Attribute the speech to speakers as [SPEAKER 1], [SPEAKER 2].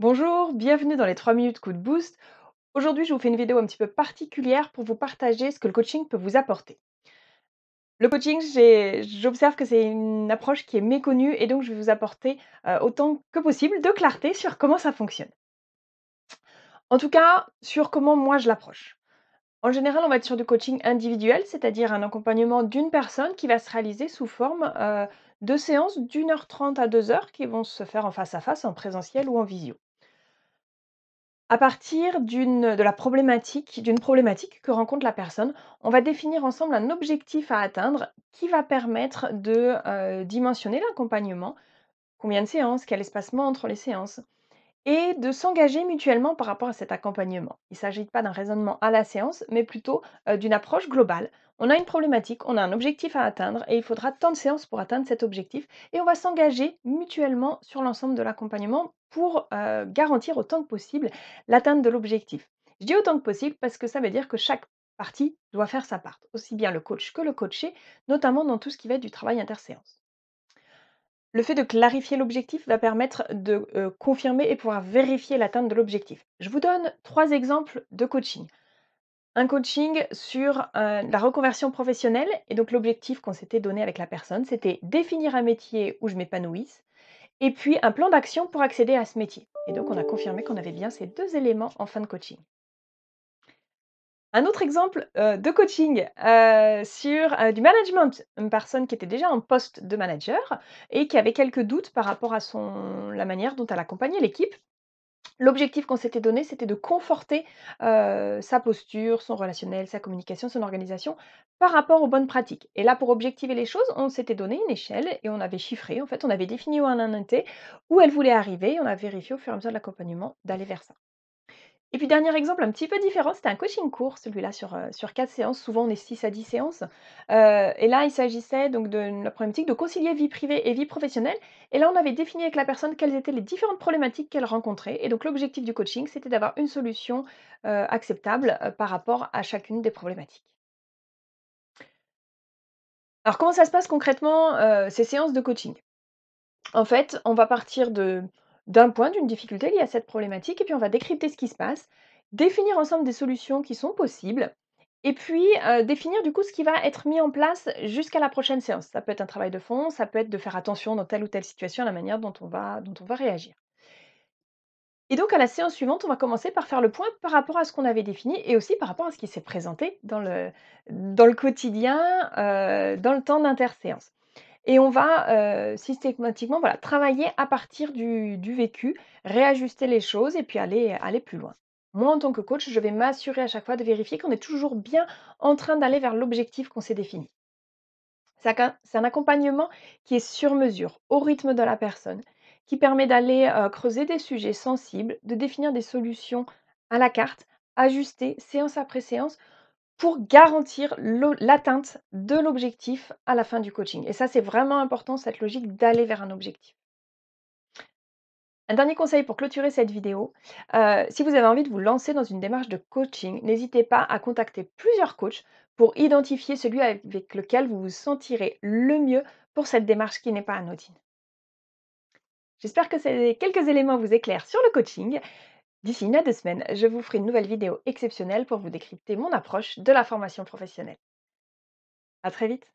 [SPEAKER 1] Bonjour, bienvenue dans les 3 minutes coup de boost. Aujourd'hui, je vous fais une vidéo un petit peu particulière pour vous partager ce que le coaching peut vous apporter. Le coaching, j'observe que c'est une approche qui est méconnue et donc je vais vous apporter autant que possible de clarté sur comment ça fonctionne. En tout cas, sur comment moi je l'approche. En général, on va être sur du coaching individuel, c'est-à-dire un accompagnement d'une personne qui va se réaliser sous forme de séances d'1h30 à 2 heures qui vont se faire en face à face, en présentiel ou en visio. À partir d'une problématique que rencontre la personne, on va définir ensemble un objectif à atteindre qui va permettre de, dimensionner l'accompagnement. Combien de séances? Quel espacement entre les séances? Et de s'engager mutuellement par rapport à cet accompagnement. Il ne s'agit pas d'un raisonnement à la séance, mais plutôt, d'une approche globale. On a une problématique, on a un objectif à atteindre et il faudra tant de séances pour atteindre cet objectif et on va s'engager mutuellement sur l'ensemble de l'accompagnement pour, garantir autant que possible l'atteinte de l'objectif. Je dis autant que possible parce que ça veut dire que chaque partie doit faire sa part, aussi bien le coach que le coaché, notamment dans tout ce qui va être du travail interséance. Le fait de clarifier l'objectif va permettre de, confirmer et pouvoir vérifier l'atteinte de l'objectif. Je vous donne 3 exemples de coaching. Un coaching sur, la reconversion professionnelle et donc l'objectif qu'on s'était donné avec la personne, c'était définir un métier où je m'épanouisse et puis un plan d'action pour accéder à ce métier et donc on a confirmé qu'on avait bien ces 2 éléments en fin de coaching. Un autre exemple, de coaching, sur, du management. Une personne qui était déjà en poste de manager et qui avait quelques doutes par rapport à la manière dont elle accompagnait l'équipe. L'objectif qu'on s'était donné, c'était de conforter, sa posture, son relationnel, sa communication, son organisation par rapport aux bonnes pratiques. Et là, pour objectiver les choses, on s'était donné une échelle et on avait chiffré, en fait, on avait défini où elle en était, où elle voulait arriver et on a vérifié au fur et à mesure de l'accompagnement d'aller vers ça. Et puis dernier exemple un petit peu différent, c'était un coaching court, celui-là sur 4 séances, souvent on est 6 à 10 séances. Et là, il s'agissait donc de la problématique de concilier vie privée et vie professionnelle. Et là, on avait défini avec la personne quelles étaient les différentes problématiques qu'elle rencontrait. Et donc l'objectif du coaching, c'était d'avoir une solution, acceptable, par rapport à chacune des problématiques. Alors comment ça se passe concrètement, ces séances de coaching? En fait, on va partir d'un point, d'une difficulté liée à cette problématique et puis on va décrypter ce qui se passe, définir ensemble des solutions qui sont possibles et puis, définir du coup ce qui va être mis en place jusqu'à la prochaine séance. Ça peut être un travail de fond, ça peut être de faire attention dans telle ou telle situation à la manière dont on va réagir. Et donc à la séance suivante, on va commencer par faire le point par rapport à ce qu'on avait défini et aussi par rapport à ce qui s'est présenté dans le quotidien, dans le temps d'interséance. Et on va, systématiquement, voilà, travailler à partir du vécu, réajuster les choses et puis aller plus loin. Moi, en tant que coach, je vais m'assurer à chaque fois de vérifier qu'on est toujours bien en train d'aller vers l'objectif qu'on s'est défini. C'est un accompagnement qui est sur mesure, au rythme de la personne, qui permet d'aller, creuser des sujets sensibles, de définir des solutions à la carte, ajustées séance après séance pour garantir l'atteinte de l'objectif à la fin du coaching et ça, c'est vraiment important, cette logique d'aller vers un objectif. Un dernier conseil pour clôturer cette vidéo, si vous avez envie de vous lancer dans une démarche de coaching, n'hésitez pas à contacter plusieurs coachs pour identifier celui avec lequel vous vous sentirez le mieux pour cette démarche qui n'est pas anodine. J'espère que ces quelques éléments vous éclairent sur le coaching. D'ici 1 à 2 semaines, je vous ferai une nouvelle vidéo exceptionnelle pour vous décrypter mon approche de la formation professionnelle. À très vite.